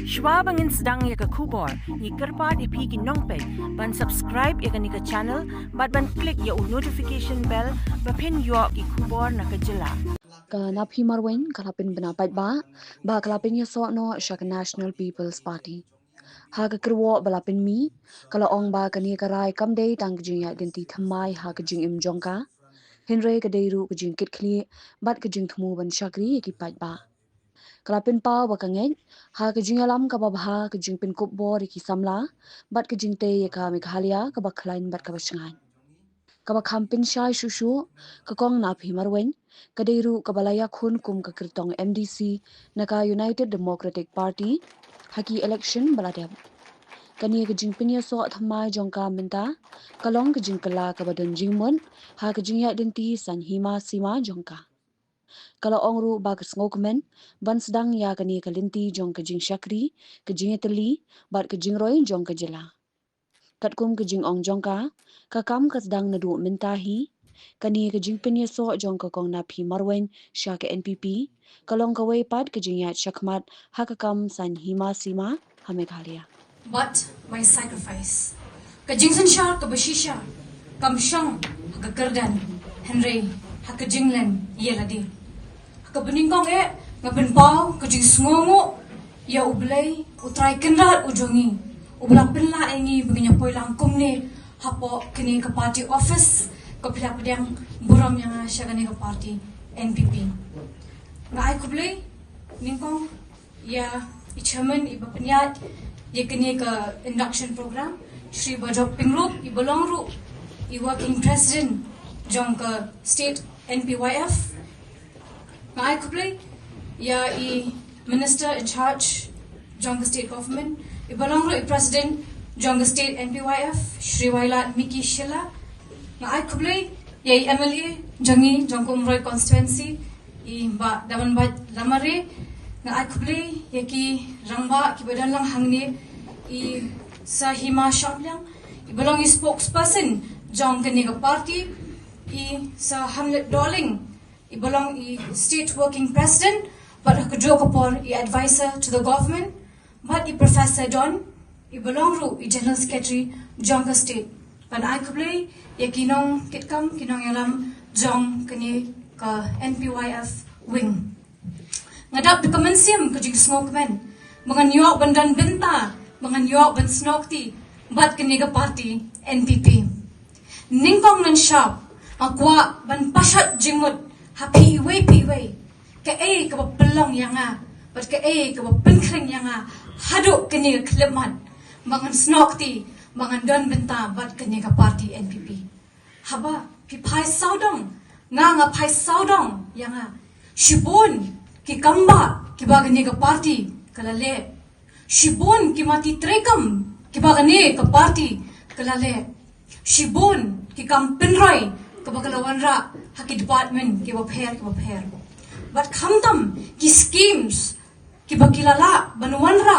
Shwa bangin sedang ya ke kubor, ni kerpat ipi ki nongpek, ban subscribe ya ke ni ke channel, ban klik ya notification bell, bapin yo ki kubor na ke jela. Ka napi marwen kalapin benapat ba kalapin ya so no Shaka National People's Party. Ha ka kerwo balapin mi, kala ong ba kani karai kam day tang jing ya denti thamai ha ka jing im jongka. Henry ka day ru ka jing kit kli, bat ka jing thmu ban shakri ki pat ba. Kalapin pau ba kangen, ha ka jing alam ka ba ha ka jing pin kup bor ki samla, bat ka jing te ya ka Meghalaya ka ba klain bat ka ba shangan. Kaba kampin syai shushu ka kong na pimarwen kadeiru kabalaya khun kum ka kirtong MDC naka United Democratic Party haki election baladem kani ka jingpin ya so thamai jongka minta kalong ka jingkala ka badan jingmon ha ka jingya dinti san hima sima jongka kala ongru ba ka ngokmen ban sedang ya kani ka linti jong ka jing shakri ka jingeteli bat ka jingroi jong ka jela katkum ka jing ong jongka ka kam ka sedang nadu mintahi kani ka jing pinya so jong ka kong na phi marwen sha ka NPP kalong ka wei pat ka jing ya chakmat ha ka kam san hima sima ha Meghalaya but my sacrifice ka jingsan shar ka bashisha kam shang ka kardan Henry ha ka jinglen yeladi ka beningkong nga benpau ka jing sngomo ya ublay utray kenrat ujongi ublak pinla engi baganya poilang kumne hapo kini ka party office ka pila pedang buram yang asya kini ka party NPP nga ay kublay ningkong ya chairman iba penyat ya kini ka induction program Shri Bajok Pingrup ibalongru i working president jong ka state NPYF nga ay kublay ya i minister in charge jong ka state government ibalongru i president jong ka state NPYF Shri Wailat Miki Shila nga ay kublay ya i MLA jongi jong kumroy constituency i ba daman ba lamare nga ay kublay ya ki rangba ki badan lang hangni i sa hima shamlang ibalong i spokesperson jong kani ka party i sa Hamlet Darling ibalong i state working president but hakudro kapor i advisor to the government but i Professor Don ibalong ru i general secretary jong ka state pan ay kublay ya kinong kitkam kinong yalam jong kani ka NPYF wing ngadap de kamensiam ka jing smokman mga nyok bandan benta mga nyok ban snokti bat kani ka party NPP ningkong nan shop akwa ban pashat jingmut happy way ka ka pelong yanga bat ka ka penkring yanga haduk kani ka klemat mga snokti mga don benta bat kani ka party NPP haba pi pai saudong nga pai saudong yanga shibun ki kamba ki bagani ka party kalale shibun ki mati trekam ki bagani ka party kalale shibun ki kam pinroy ka bagalawanra haki department ki bapher but khamtam ki schemes ki bagilala banwanra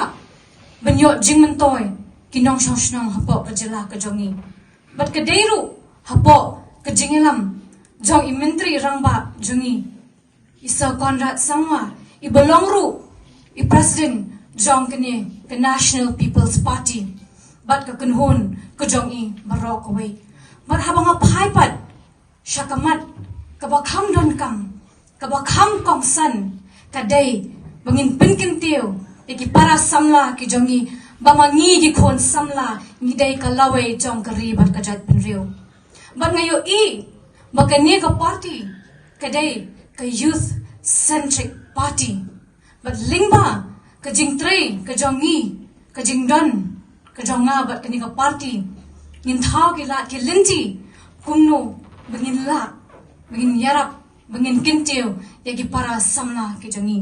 banyo jingmentoy ki nong shoshnong hapo ka jela ka jongi but ka deiru hapo ka jingelam jong imentri rangba jongi isa Conrad Sangwa ibalongru i president jong kini the National People's Party but ka kunhon ka jong i barok away but habang apaipat syakamat kabakham don kam kabakham kongsan kaday bangin pinkin tiyo iki para samla ki jong i bamangi ki khon samla ngiday kalawe jong kari bat kajat pinriyo but ngayo i bagani ka party kaday ka youth centric party but lingba ka jingtre ka jongi ka jingdon ka jonga bat kani ka party ngin thau ki la ki linti kumno bangin la bangin yarap bangin kintiyo yagi para samna ki jongi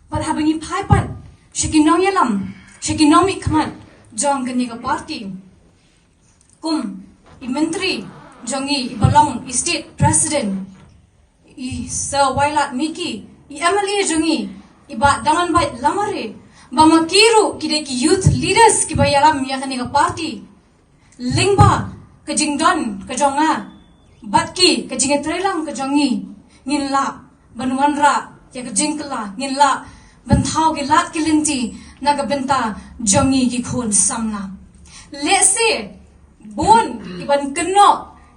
but habangi phaipat shikinong yalam shikinomi khamat jong kani ka party kum i mentri jongi ibalong i state president i Sir Wailat Miki i MLA jongi iba dangan bait lamare bamakiru kide ki youth leaders ki bayaram ya kani ka party lingba ka jingdon ka jonga batki ka jingetrelang ka jongi nginla banwanra ya ka jingkla nginla ban thau ki lat ki linti na ka benta jongi ki khon samla le se bon ki ban kno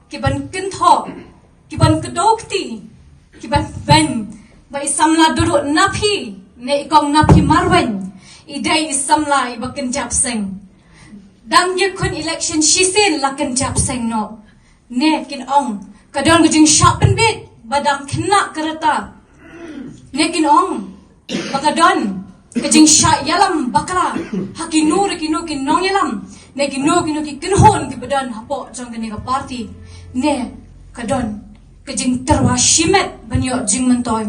ki ban kin tho ki ban kedokti ki ban ben bai samla duru napi ne ikong napi marwen idai samla ibakin jap seng dang ye kun election shisen lakin jap seng no ne kin ong kadon gujing sharpen bit badang kena kereta ne kin ong bakadon gujing sha yalam bakala hakinu rekinu kin nong yalam ne kinu kinu ki kinhon ki badan hapo jong kene ka party ne kadon gujing terwa shimet banyo jing mentoy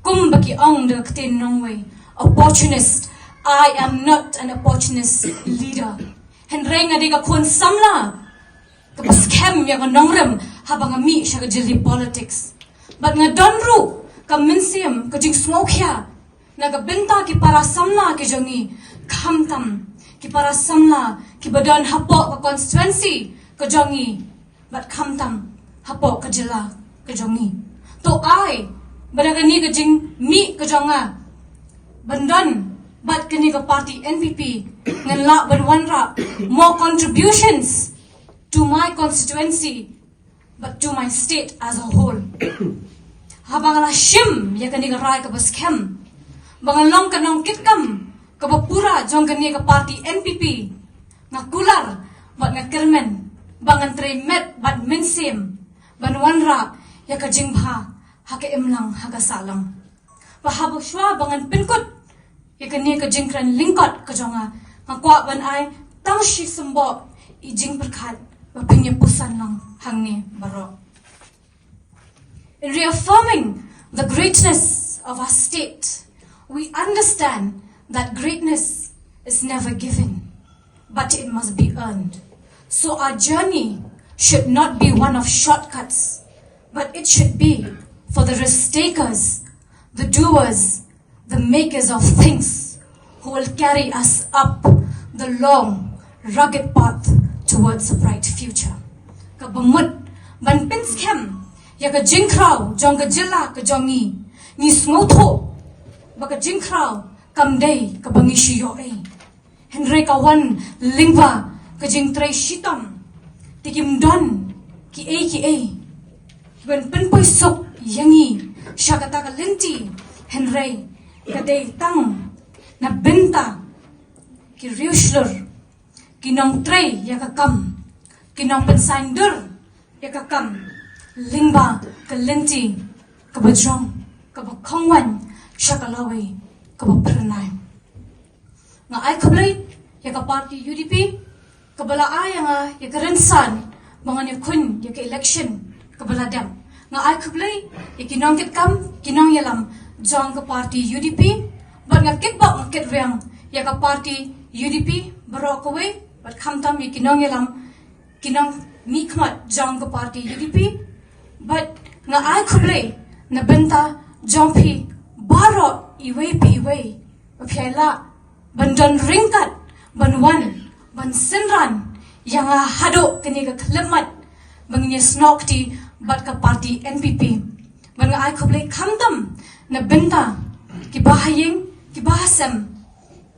kum baki ong de ktin nong way opportunist I am not an opportunist leader henreng adiga kon samla Kapag scam ya ka nongrem habang ami siya ka jili politics. But nga donru ka minsiam ka jing smoke ya na ka benta ki para samla ki jongi kamtam ki para samla ki badan hapo ka constituency ka jongi but kamtam hapo ka jila ka jongi. To ay badagani ka jing mi ka jonga bandan but kani ka party NPP ngan la banwanra more contributions to my constituency, but to my state as a whole. Habang la shim ya kani ka rai ka baskem, bangan long ka nong kitkam ka bapura jong kani ka party NPP, nga kular bat nga kermen, bangan tre met bat minsim, banwanra ya ka jingha haka imlang haka salang. Pahabag shwa bangan pinkut ya kani ka jingkran lingkot ka jonga, nga kwa ban ay tangshi sumbo ijing berkat. In reaffirming the greatness of our state, we understand that greatness is never given, but it must be earned. So our journey should not be one of shortcuts, but it should be for the risk takers, the doers, the makers of things, who will carry us up the long, rugged path towards a bright future. Kabamut ban pinskem ya ka jingkrau jong ka jilla ka jongi ni smotho baka jingkrau kam day ka bangi shiyo henry ka wan lingwa ka jing tray shitom tikim don ki ban pinpoy sok yangi shakata ka linti henry ka day tang na benta ki riushler kinong tray ya kakam kinong pensandur ya kakam lingba kalinti kabajong kabakongwan shakalawi kabapranay nga ay kablay ya ka party UDP kabala ay nga ya karensan mga ni kun ya ka election kabala dam nga ay kablay ya kinong kitkam kinong yalam jong ka party UDP but nga kitbak nga kitrang ya ka party UDP barok away but kamtam ye kinong yalam kinong mikmat jong ka party UDP but nga ay kuble na benta jompi baro iwe papyala bandan ringkat banwan ban sinran yang hado kini ka klemat banginya snokti but ka party NPP ban nga ay kuble kamtam na benta kibahayeng kibahasam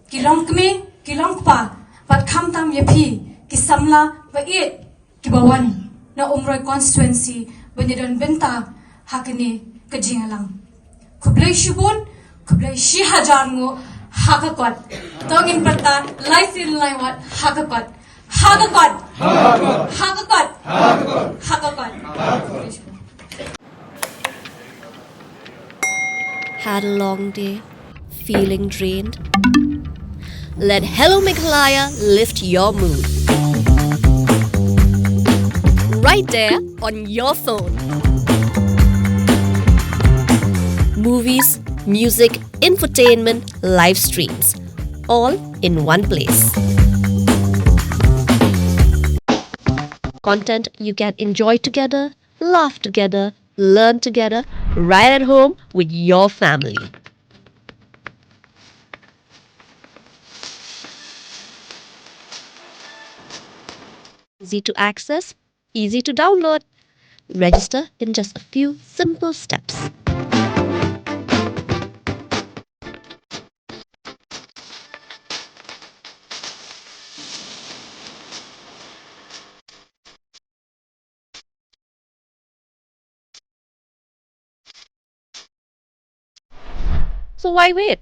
kilong kmi kilong pa pat kamtam yapi kisamla ba it kibawan na umroy constituency banyadan benta hakini kajingalang kublay shibun kublay shi hajar ngo hakakot tongin perta life in laiwat hakakot Had a long day, feeling drained? Let Hello Meghalaya lift your mood. Right there on your phone. Movies, music, infotainment, live streams, all in one place. Content you can enjoy together, laugh together, learn together, right at home with your family. Easy to access, easy to download. Register in just a few simple steps. So why wait?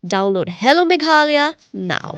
Download Hello Meghalaya now.